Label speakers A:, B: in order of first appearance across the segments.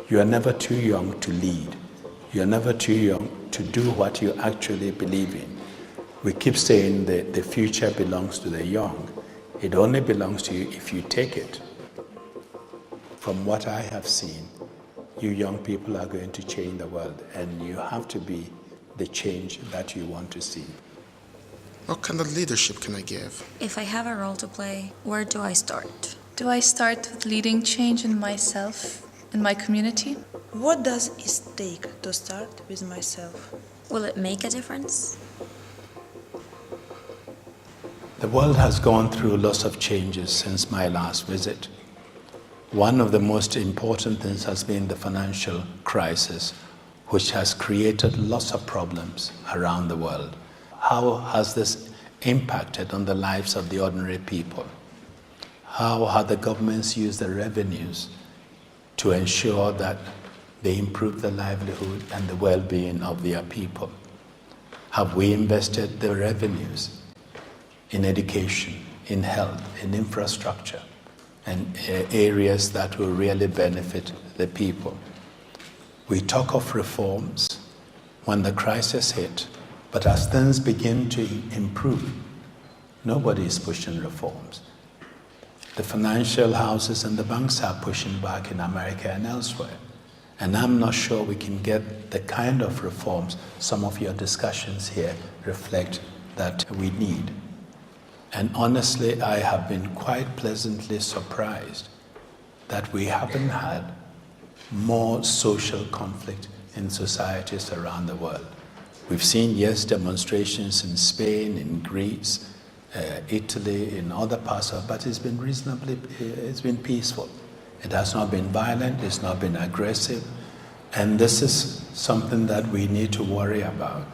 A: You are never too young to lead. You are never too young to do what you actually believe in. We keep saying that the future belongs to the young. It only belongs to you if you take it. From what I have seen, you young people are going to change the world, and you have to be the change that you want to see.
B: What kind of leadership can I give?
C: If I have a role to play, where do I start?
D: Do I start with leading change in myself, in my community?
E: What does it take to start with myself?
C: Will it make a difference?
A: The world has gone through lots of changes since my last visit. One of the most important things has been the financial crisis, which has created lots of problems around the world. How has this impacted on the lives of the ordinary people? How have the governments used the revenues to ensure that they improve the livelihood and the well-being of their people? Have we invested the revenues in education, in health, in infrastructure, and areas that will really benefit the people? We talk of reforms when the crisis hit, but as things begin to improve, nobody is pushing reforms. The financial houses and the banks are pushing back in America and elsewhere. And I'm not sure we can get the kind of reforms some of your discussions here reflect that we need. And honestly, I have been quite pleasantly surprised that we haven't had more social conflict in societies around the world. We've seen, yes, demonstrations in Spain, in Greece, Italy, in other parts of, but it's been peaceful. It has not been violent, it's not been aggressive, and this is something that we need to worry about.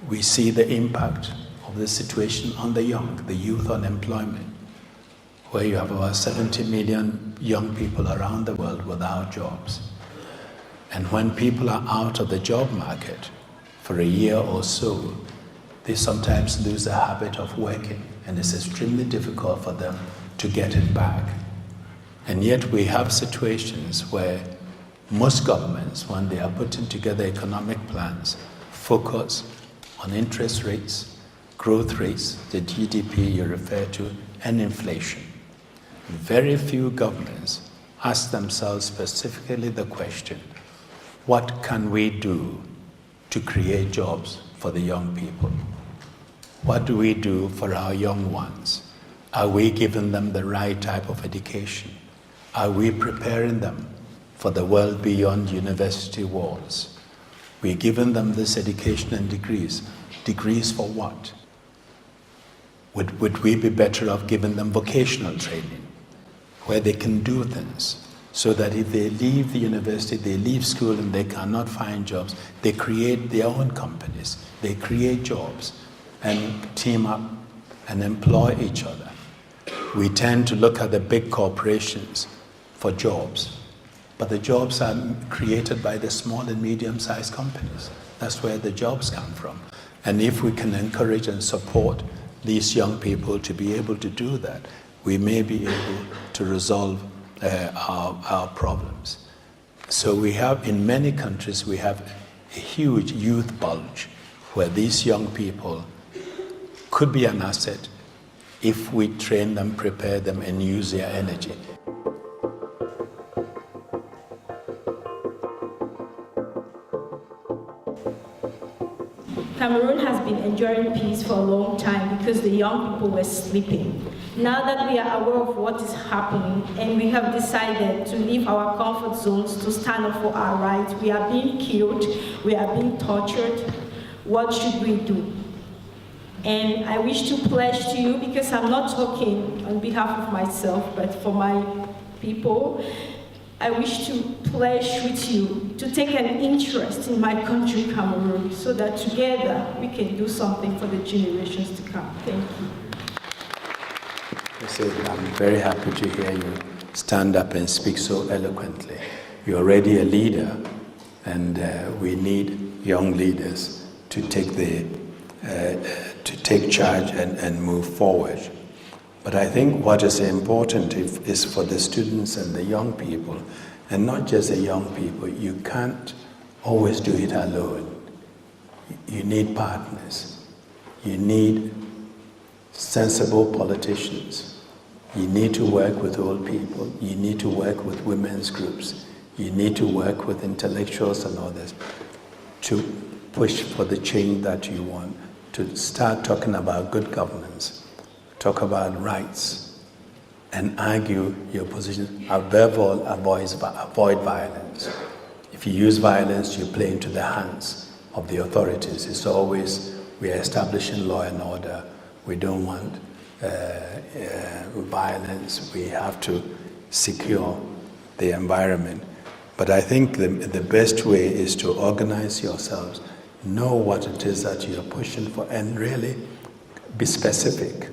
A: We see the impact of the situation on the young, the youth unemployment, where you have about 70 million young people around the world without jobs. And when people are out of the job market for a year or so, they sometimes lose the habit of working, and it's extremely difficult for them to get it back. And yet we have situations where most governments, when they are putting together economic plans, focus on interest rates, growth rates, the GDP you refer to, and inflation. Very few governments ask themselves specifically the question, what can we do to create jobs for the young people? What do we do for our young ones? Are we giving them the right type of education? Are we preparing them for the world beyond university walls? We're giving them this education and degrees. Degrees for what? Would we be better off giving them vocational training, where they can do things, so that if they leave the university, they leave school and they cannot find jobs, they create their own companies, they create jobs and team up and employ each other. We tend to look at the big corporations for jobs, but the jobs are created by the small and medium-sized companies. That's where the jobs come from. And if we can encourage and support these young people to be able to do that, we may be able to resolve our problems. So we have, in many countries, we have a huge youth bulge where these young people could be an asset if we train them, prepare them, and use their energy.
F: Cameroon has been enjoying peace for a long time because the young people were sleeping. Now that we are aware of what is happening and we have decided to leave our comfort zones to stand up for our rights, we are being killed, we are being tortured. What should we do? And I wish to pledge to you, because I'm not talking on behalf of myself, but for my people, I wish to pledge with you to take an interest in my country, Cameroon, so that together we can do something for the generations to come. Thank you.
A: I'm very happy to hear you stand up and speak so eloquently. You're already a leader, and we need young leaders to take charge and move forward. But I think what is important is for the students and the young people, and not just the young people. You can't always do it alone. You need partners. You need sensible politicians. You need to work with old people. You need to work with women's groups. You need to work with intellectuals and others to push for the change that you want, to start talking about good governance, talk about rights, and argue your position. Above all, avoid violence. If you use violence, you play into the hands of the authorities. It's always, we are establishing law and order. We don't want violence. We have to secure the environment. But I think the best way is to organize yourselves, know what it is that you're pushing for, and really be specific.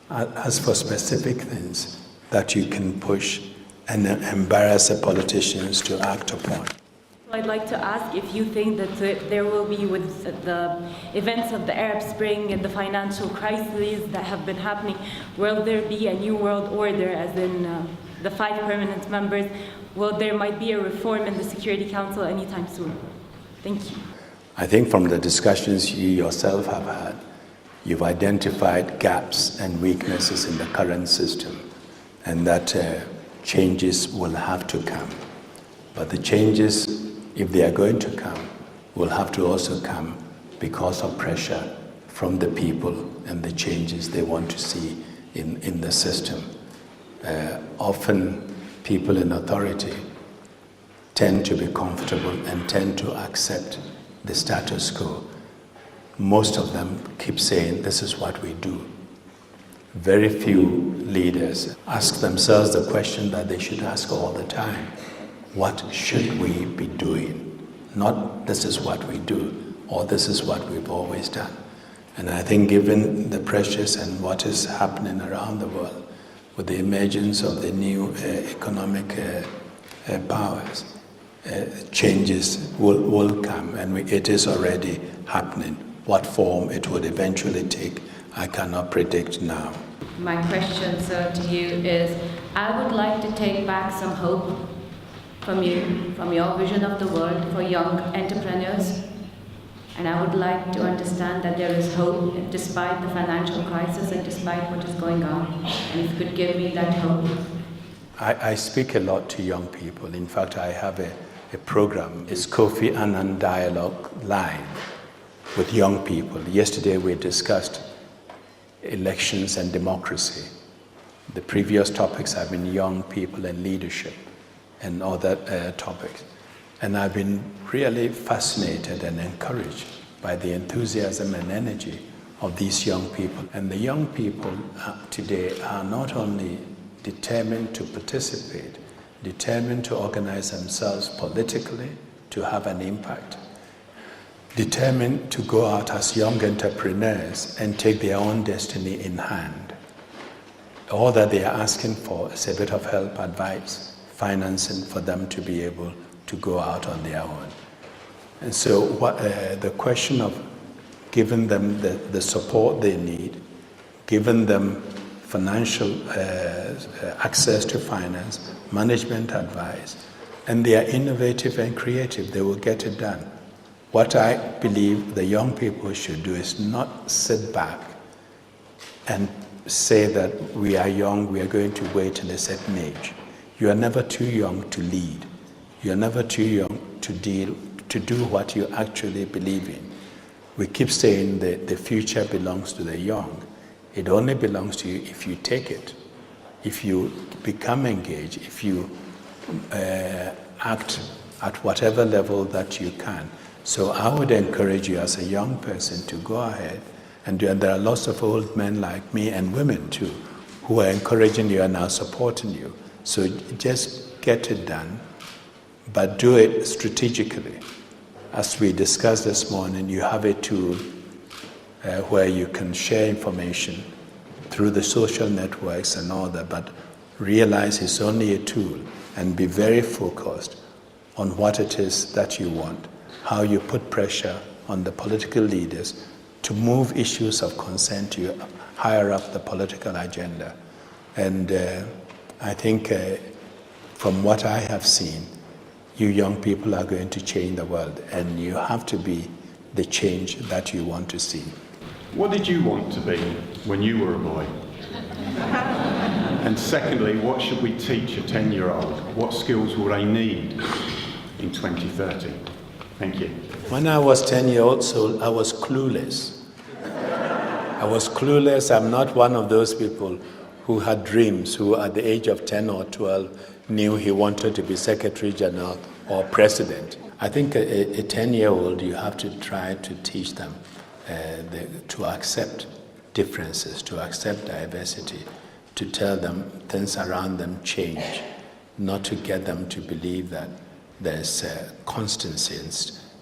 A: Ask for specific things that you can push and embarrass the politicians to act upon.
G: I'd like to ask if you think that there will be, with the events of the Arab Spring and the financial crises that have been happening, will there be a new world order, as in the 5 permanent members? Will there might be a reform in the Security Council anytime soon? Thank you.
A: I think from the discussions you yourself have had, you've identified gaps and weaknesses in the current system, and that changes will have to come. But the changes, if they are going to come, will have to also come because of pressure from the people and the changes they want to see in the system. Often people in authority tend to be comfortable and tend to accept the status quo. Most of them keep saying, this is what we do. Very few leaders ask themselves the question that they should ask all the time. What should we be doing? Not this is what we do, or this is what we've always done. And I think given the pressures and what is happening around the world, with the emergence of the new economic powers, changes will come, and it is already happening. What form it would eventually take, I cannot predict now.
H: My question, sir, to you is, I would like to take back some hope from you, from your vision of the world for young entrepreneurs. And I would like to understand that there is hope despite the financial crisis and despite what is going on. And if you could give me that hope.
A: I speak a lot to young people. In fact, I have a program. It's Kofi Annan Dialogue Line with young people. Yesterday we discussed elections and democracy. The previous topics have been young people and leadership and other topics. And I've been really fascinated and encouraged by the enthusiasm and energy of these young people. And the young people today are not only determined to participate, determined to organize themselves politically, to have an impact, determined to go out as young entrepreneurs and take their own destiny in hand. All that they are asking for is a bit of help, advice, financing for them to be able to go out on their own. And so the question of giving them the support they need, giving them financial access to finance, management advice, and they are innovative and creative, they will get it done. What I believe the young people should do is not sit back and say that we are young, we are going to wait till a certain age. You are never too young to lead. You are never too young to do what you actually believe in. We keep saying that the future belongs to the young. It only belongs to you if you take it, if you become engaged, if you act at whatever level that you can. So I would encourage you as a young person to go ahead and do, and there are lots of old men like me and women too, who are encouraging you and are supporting you. So just get it done, but do it strategically. As we discussed this morning, you have a tool where you can share information through the social networks and all that, but realize it's only a tool and be very focused on what it is that you want, how you put pressure on the political leaders to move issues of concern to higher up the political agenda. And I think from what I have seen, you young people are going to change the world, and you have to be the change that you want to see.
I: What did you want to be when you were a boy? And secondly, what should we teach a 10-year-old? What skills will they need in 2030? Thank you.
A: When I was 10 years old, I was clueless. I'm not one of those people who had dreams, who at the age of 10 or 12 knew he wanted to be Secretary General or President. I think a 10-year-old, you have to try to teach them to accept differences, to accept diversity, to tell them things around them change, not to get them to believe that there's constancy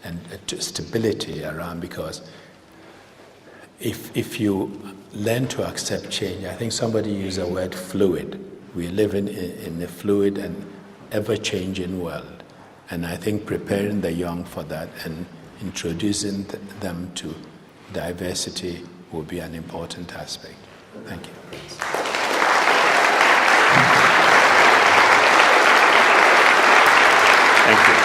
A: and stability around, because if you learn to accept change, I think somebody used the word fluid. We live in a fluid and ever-changing world. And I think preparing the young for that and introducing them to diversity will be an important aspect. Thank you.
I: Thank you.